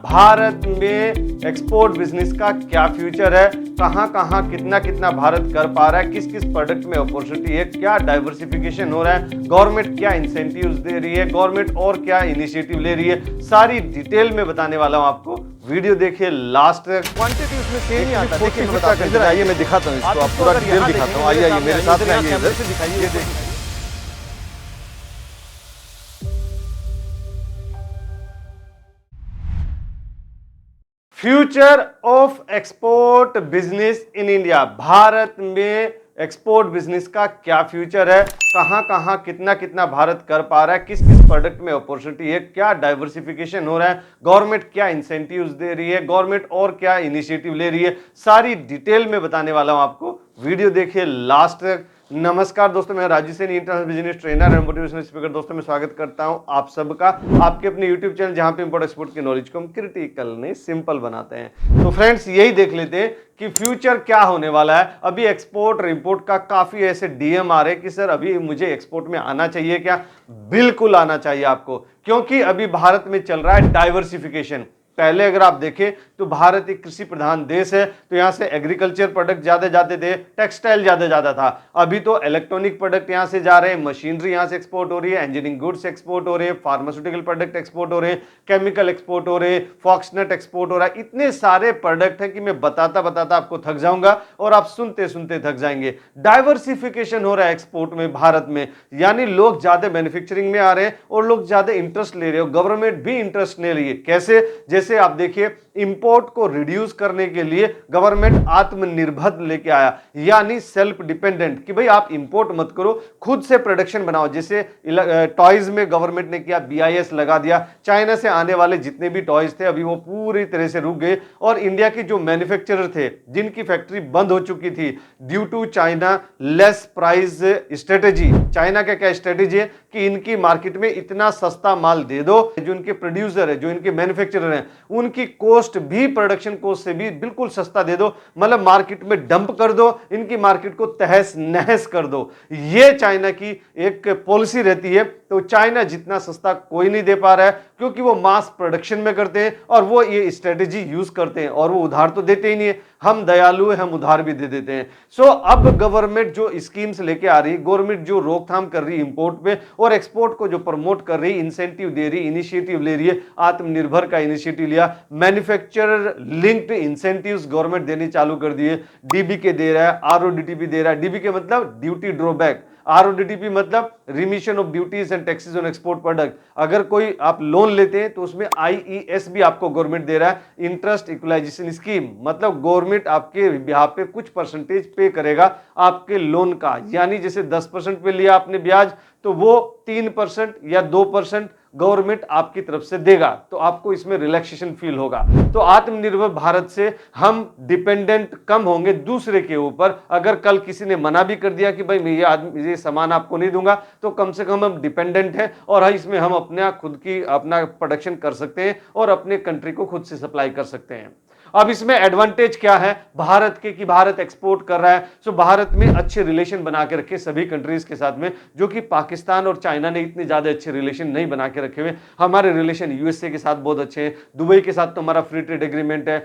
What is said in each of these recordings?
भारत में export business का क्या फ्यूचर है, कहां कहां कितना कितना भारत कर पा रहा है, किस किस प्रोडक्ट में अपॉर्चुनिटी है, क्या डाइवर्सिफिकेशन हो रहा है, गवर्नमेंट क्या इंसेंटिव्स दे रही है, गवर्नमेंट और क्या इनिशिएटिव ले रही है, सारी डिटेल में बताने वाला हूं आपको। वीडियो देखिए लास्ट तक। क्वांटिटी उसमें सेम ही आता है। देखिए इधर आइए, मैं दिखाता हूँ इसको, आप पूरा डिटेल दिखाता हूँ। आइए आइए मेरे साथ में आइए इधर। दिखाइए, देखिए future of export business in India. Bharat में एक्सपोर्ट बिजनेस का क्या फ्यूचर है, कहां कहां कितना कितना भारत कर पा रहा है, किस किस प्रोडक्ट में अपॉर्चुनिटी है, क्या डाइवर्सिफिकेशन हो रहा है, गवर्नमेंट क्या इंसेंटिव्स दे रही है, गवर्नमेंट और क्या इनिशिएटिव ले रही है, सारी डिटेल में बताने वाला हूं आपको। वीडियो देखिए लास्ट तक। नमस्कार दोस्तों, मैं Rajiv Saini, international business trainer and motivational speaker. दोस्तों मैं स्वागत करता हूं आप सबका आपके अपने यूट्यूब चैनल, जहां पे इंपोर्ट एक्सपोर्ट की नॉलेज को हम क्रिटिकल नहीं सिंपल बनाते हैं। तो फ्रेंड्स यही देख लेते हैं कि फ्यूचर क्या होने वाला है। अभी एक्सपोर्ट रिपोर्ट का काफी ऐसे डीएम आ रहे हैं कि सर अभी मुझे एक्सपोर्ट में आना चाहिए क्या। बिल्कुल आना चाहिए आपको, क्योंकि अभी भारत में चल रहा है डाइवर्सिफिकेशन। पहले अगर आप देखें तो भारत एक कृषि प्रधान देश है, तो यहां से एग्रीकल्चर प्रोडक्ट ज्यादा जाते थे, टेक्सटाइल ज्यादा जाता था। अभी तो इलेक्ट्रॉनिक प्रोडक्ट यहां से जा रहे हैं, मशीनरी यहां से एक्सपोर्ट हो रही है, इंजीनियरिंग गुड्स एक्सपोर्ट हो रहे हैं, फार्मास्यूटिकल प्रोडक्ट एक्सपोर्ट हो रहे हैं, केमिकल एक्सपोर्ट हो रहे हैं, फॉक्सनट एक्सपोर्ट हो रहा है। इतने सारे प्रोडक्ट है कि मैं बताता बताता आपको थक जाऊंगा और आप सुनते सुनते थक जाएंगे। डाइवर्सिफिकेशन हो रहा है एक्सपोर्ट में भारत में, यानी लोग ज्यादा मैन्युफैक्चरिंग में आ रहे हैं और लोग ज्यादा इंटरेस्ट ले रहे हो, गवर्नमेंट भी इंटरेस्ट ले रही है। कैसे? जैसे आप देखिए इंपोर्ट को रिड्यूस करने के लिए गवर्नमेंट आत्मनिर्भर लेके आया, यानी सेल्फ डिपेंडेंट, कि भाई आप इंपोर्ट मत करो, खुद से प्रोडक्शन बनाओ। जैसे टॉयज में गवर्नमेंट ने किया, बीआईएस लगा दिया। चाइना से आने वाले जितने भी टॉयज थे अभी वो पूरी तरह से रुक गए, और इंडिया के जो मैन्युफैक्चरर थे जिनकी फैक्ट्री बंद हो चुकी थी due to China less price strategy. China का क्या स्ट्रेटेजी है कि इनकी मार्केट में इतना सस्ता माल दे दो, जो इनके प्रोड्यूसर है, जो इनके मैन्युफैक्चरर हैं, उनकी कॉस्ट भी प्रोडक्शन कॉस्ट से भी बिल्कुल सस्ता दे दो, मतलब मार्केट में डंप कर दो, इनकी मार्केट को तहस नहस कर दो। ये चाइना की एक पॉलिसी रहती है। तो चाइना जितना सस्ता कोई नहीं दे पा रहा है, क्योंकि वो मास प्रोडक्शन में करते हैं और वो ये स्ट्रेटेजी यूज करते हैं, और वो उधार तो देते ही नहीं है। हम दयालु है, हम उधार भी दे देते हैं। सो अब गवर्नमेंट जो स्कीम्स लेके आ रही है, गवर्नमेंट जो रोकथाम कर रही है इंपोर्ट पे और एक्सपोर्ट को जो प्रमोट कर रही है, इंसेंटिव दे रही है, इनिशिएटिव ले रही है, आत्मनिर्भर का इनिशिएटिव लिया, मैन्युफैक्चरर लिंक्ड इंसेंटिव्स गवर्नमेंट देने चालू कर दिए। डीबीके दे रहा है, आरओडीटीपी दे रहा है। डीबीके मतलब ड्यूटी ड्रॉबैक, आरओडीटीपी मतलब remission of duties and taxes on export product. अगर कोई आप लोन लेते हैं तो उसमें आईईएस भी आपको गवर्नमेंट दे रहा है, इंटरेस्ट इक्वलाइजेशन स्कीम, मतलब गवर्नमेंट आपके बिहाफ पे कुछ परसेंटेज पे करेगा आपके लोन का। यानी जैसे 10% पे लिया आपने ब्याज, तो वो 3% या 2% गवर्नमेंट आपकी तरफ से देगा, तो आपको इसमें रिलैक्सेशन फील होगा। तो आत्मनिर्भर भारत से हम डिपेंडेंट कम होंगे दूसरे के ऊपर। अगर कल किसी ने मना भी कर दिया कि भाई मैं ये सामान आपको नहीं दूंगा, तो कम से कम हम डिपेंडेंट हैं और इसमें हम अपना खुद की अपना प्रोडक्शन कर सकते हैं और अपने कंट्री को खुद से सप्लाई कर सकते हैं। अब इसमें एडवांटेज क्या है भारत के, कि भारत एक्सपोर्ट कर रहा है, सो भारत में अच्छे रिलेशन बना के रखे सभी कंट्रीज के साथ में, जो कि पाकिस्तान और चाइना ने इतने ज्यादा अच्छे रिलेशन नहीं बना के रखे हुए। हमारे रिलेशन यूएसए के साथ बहुत अच्छे हैं, दुबई के साथ तो हमारा फ्री ट्रेड एग्रीमेंट है,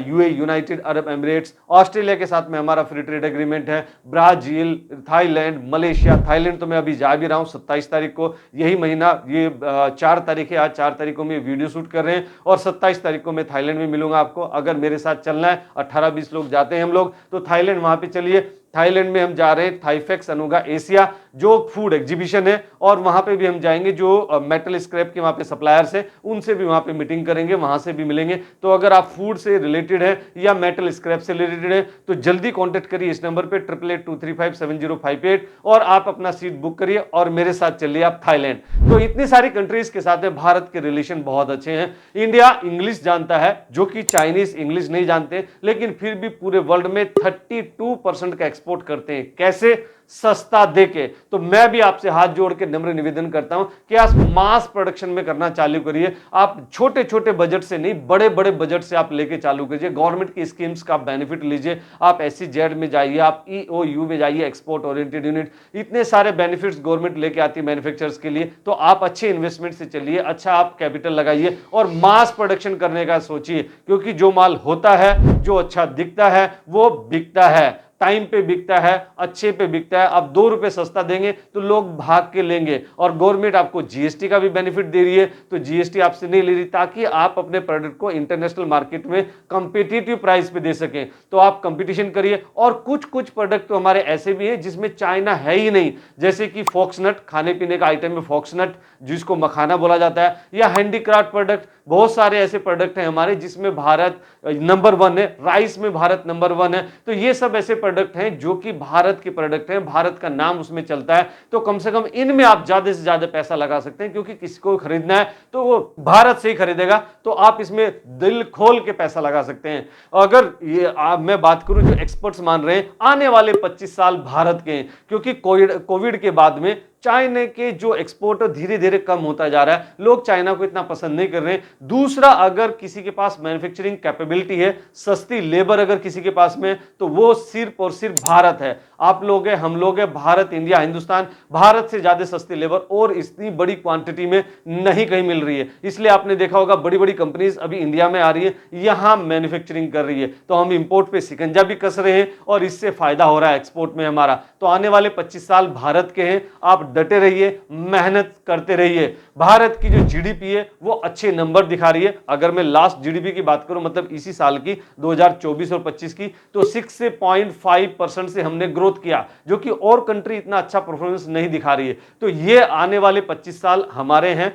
U A United Arab Emirates, Australia के साथ में हमारा फ्री ट्रेड एग्रीमेंट है, ब्राजील, थाईलैंड, मलेशिया। थाईलैंड तो मैं अभी जा भी रहा हूँ 27 तारीख को, यही महीना, ये 4 तारीख है, आज 4 तारीख को मैं वीडियो शूट कर रहे हैं और 27 तारीख को मैं थाईलैंड में मिलूंगा आपको। अगर मेरे साथ चलना है, 18-20 लोग जाते हैं हम लोग, तो थाईलैंड वहां पे चलिए। थाईलैंड में हम जा रहे हैं थाईफेक्स अनुगा एशिया, जो फूड एग्जीबिशन है, और वहां पे भी हम जाएंगे। जो मेटल स्क्रैप के वहां पे सप्लायर्स है उनसे भी वहां पे मीटिंग करेंगे, वहां से भी मिलेंगे। तो अगर आप फूड से रिलेटेड है या मेटल स्क्रैप से रिलेटेड है तो जल्दी कॉन्टेक्ट करिए इस नंबर पे 8882357058 और आप अपना सीट बुक करिए और मेरे साथ चलिए आप थाईलैंड। तो इतनी सारी कंट्रीज के साथ में भारत के रिलेशन बहुत अच्छे हैं। इंडिया इंग्लिश जानता है, जो कि चाइनीज इंग्लिश नहीं जानते, लेकिन फिर भी पूरे वर्ल्ड में 32% का एक्सपोर्ट करते हैं। कैसे? सस्ता देके। तो मैं भी आपसे हाथ जोड़ के नम्र निवेदन करता हूं कि आप मास प्रोडक्शन में करना चालू करिए। आप छोटे छोटे बजट से नहीं, बड़े बड़े बजट से आप लेके चालू करिए। गवर्नमेंट की स्कीम्स का बेनिफिट लीजिए। आप SEZ में जाइए, आप EOU में जाइए, एक्सपोर्ट ओरिएंटेड यूनिट, इतने सारे बेनिफिट्स गवर्नमेंट लेके आती है मैन्युफैक्चरर्स के लिए। तो आप अच्छे इन्वेस्टमेंट से चलिए, अच्छा आप कैपिटल लगाइए और मास प्रोडक्शन करने का सोचिए, क्योंकि जो माल होता है, जो अच्छा दिखता है, वो बिकता है, टाइम पे बिकता है, अच्छे पे बिकता है। आप 2 रुपए सस्ता देंगे तो लोग भाग के लेंगे। और गवर्नमेंट आपको GST का भी बेनिफिट दे रही है, तो GST आपसे नहीं ले रही, ताकि आप अपने प्रोडक्ट को इंटरनेशनल मार्केट में कंपीटिटिव प्राइस पे दे सकें। तो आप कंपटीशन करिए। और कुछ कुछ प्रोडक्ट तो हमारे ऐसे भी हैं जिसमें चाइना है ही नहीं, जैसे कि फॉक्सनट, खाने पीने का आइटम में फॉक्सनट, जिसको मखाना बोला जाता है, या हैंडीक्राफ्ट प्रोडक्ट। बहुत सारे ऐसे प्रोडक्ट हैं हमारे जिसमें भारत नंबर 1 है, राइस में भारत नंबर 1 है। तो ये सब ऐसे प्रोडक्ट हैं जो कि भारत के प्रोडक्ट हैं, भारत का नाम उसमें चलता है। तो कम से कम इनमें आप ज्यादा से ज्यादा पैसा लगा सकते हैं, क्योंकि किसी को खरीदना है तो वो भारत से ही खरीदेगा। तो आप इसमें दिल खोल के पैसा लगा सकते हैं। अगर ये मैं बात करूं, जो एक्सपर्ट्स मान रहे हैं आने वाले 25 साल भारत के हैं, क्योंकि कोविड के बाद में चाइना के जो एक्सपोर्ट धीरे धीरे कम होता जा रहा है। लोग चाइना को इतना पसंद नहीं कर रहे हैं। दूसरा, अगर किसी के पास मैन्युफैक्चरिंग कैपेबिलिटी है, सस्ती लेबर अगर किसी के पास में, तो वो सिर्फ और सिर्फ भारत है। आप लोग हैं, हम लोग हैं, भारत, इंडिया, हिंदुस्तान, भारत से ज्यादा सस्ती लेबर और इतनी बड़ी क्वांटिटी में नहीं कहीं मिल रही है। इसलिए आपने देखा होगा बड़ी बड़ी कंपनीज अभी इंडिया में आ रही है, यहां मैन्युफैक्चरिंग कर रही है। तो हम इंपोर्ट पे शिकंजा भी कस रहे हैं और इससे फायदा हो रहा है एक्सपोर्ट में हमारा। तो आने वाले 25 साल भारत के हैं। आप डटे रहिए, मेहनत करते रहिए। भारत की जो GDP है वो अच्छे नंबर दिखा रही है। अगर मैं लास्ट GDP की बात करूं, मतलब इसी साल की 2024 और 25 की, तो 6.5% से हमने ग्रोथ किया, जो कि और कंट्री इतना अच्छा परफॉर्मेंस नहीं दिखा रही है। तो ये आने वाले 25 साल हमारे हैं।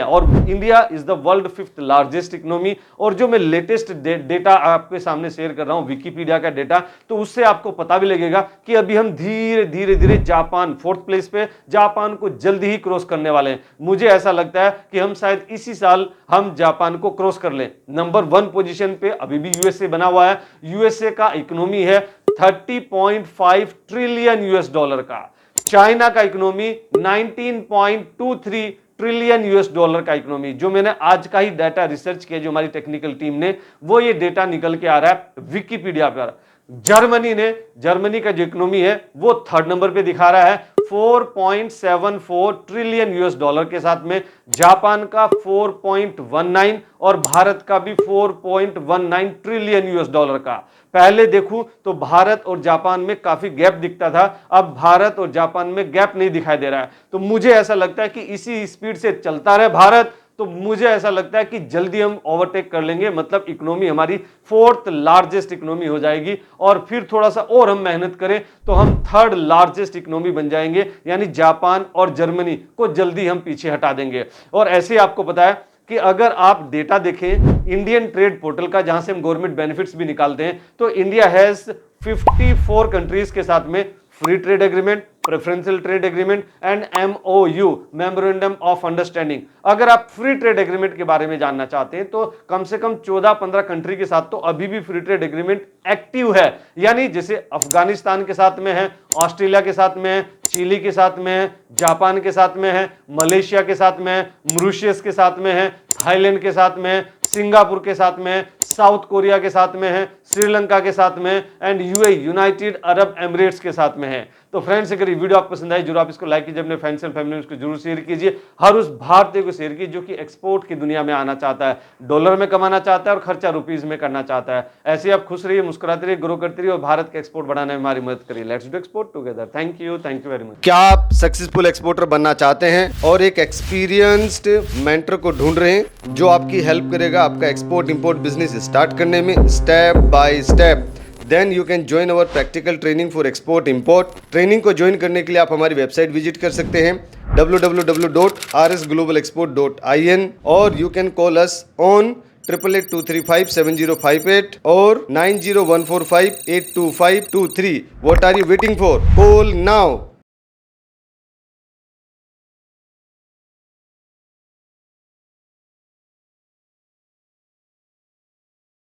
और India is the world 5th largest economy. और जो मैं लेटेस्ट डेटा आपके सामने शेयर कर रहा हूं, विकिपीडिया का डेटा, तो उससे आपको पता भी लगेगा कि अभी हम धीरे धीरे धीरे जापान 4th प्लेस पे, जापान को जल्दी ही क्रॉस करने वाले हैं। मुझे ऐसा लगता है कि हम शायद इसी साल हम जापान को क्रॉस कर लें। नंबर 1 पोजीशन पे अभी भी USA बना हुआ है। USA का इकोनॉमी है 30.5 ट्रिलियन US डॉलर का। चाइना का इकोनॉमी 19.23 ट्रिलियन US डॉलर का इकोनॉमी। जो मैंने आज का ही डाटा रिसर्च किया, जो हमारी टेक्निकल टीम ने, वो ये डेटा निकल के आ रहा है विकिपीडिया पर। जर्मनी का जो इकोनॉमी है वो 3rd नंबर पे दिखा रहा है 4.74 ट्रिलियन US डॉलर के साथ में। जापान का 4.19 और भारत का भी 4.19 ट्रिलियन US डॉलर का। पहले देखूं तो भारत और जापान में काफी गैप दिखता था, अब भारत और जापान में गैप नहीं दिखाई दे रहा है। तो मुझे ऐसा लगता है कि इसी स्पीड से चलता रहे भारत, तो मुझे ऐसा लगता है कि जल्दी हम ओवरटेक कर लेंगे, मतलब इकोनॉमी हमारी 4th लार्जेस्ट इकोनॉमी हो जाएगी। और फिर थोड़ा सा और हम मेहनत करें तो हम 3rd लार्जेस्ट इकोनॉमी बन जाएंगे, यानी जापान और जर्मनी को जल्दी हम पीछे हटा देंगे। और ऐसे आपको पता है कि अगर आप डेटा देखें इंडियन ट्रेड पोर्टल का, जहां से हम गवर्नमेंट बेनिफिट्स भी निकालते हैं, तो इंडिया हैज 54 कंट्रीज के साथ में free trade agreement, preferential trade agreement and MOU, memorandum of understanding. अगर आप फ्री ट्रेड एग्रीमेंट के बारे में जानना चाहते हैं तो कम से कम 14-15 कंट्री के साथ तो अभी भी फ्री ट्रेड एग्रीमेंट एक्टिव है। यानी जैसे अफगानिस्तान के साथ में है, ऑस्ट्रेलिया के साथ में है, चिली के साथ में है, जापान के साथ में है, मलेशिया के साथ में है, मॉरिशस के साथ में है, थाईलैंड के साथ में है, सिंगापुर के साथ में है, साउथ कोरिया के साथ में है, श्रीलंका के साथ में and UAE, United Arab Emirates के साथ में है। तो फ्रेंड्स, अगर ये वीडियो आपको पसंद आई, जरूर आप इसको लाइक कीजिए, अपने फ्रेंड्स एंड फैमिली को जरूर शेयर कीजिए। हर उस भारतीय को शेयर कीजिए जो कि एक्सपोर्ट की दुनिया में आना चाहता है, डॉलर में कमाना चाहता है और खर्चा रुपीज में करना चाहता है। ऐसे आप खुश रहिए, मुस्कुराते रहिए, ग्रो करते रहिए और भारत के एक्सपोर्ट बढ़ाने में हमारी मदद करिए। Let's do export together. Thank you very much. क्या आप सक्सेसफुल एक्सपोर्टर बनना चाहते हैं और एक एक्सपीरियंस्ड मेंटर को ढूंढ रहे हैं जो आपकी हेल्प करेगा आपका एक्सपोर्ट इंपोर्ट बिजनेस स्टार्ट करने में step by step? Then you can join our practical training for export import. Training को ज्वाइन करने के लिए आप हमारी वेबसाइट विजिट कर सकते हैं www.rsglobalexport.in और you can call us on 8882357058 और 9014582523. What are you waiting for? Call now.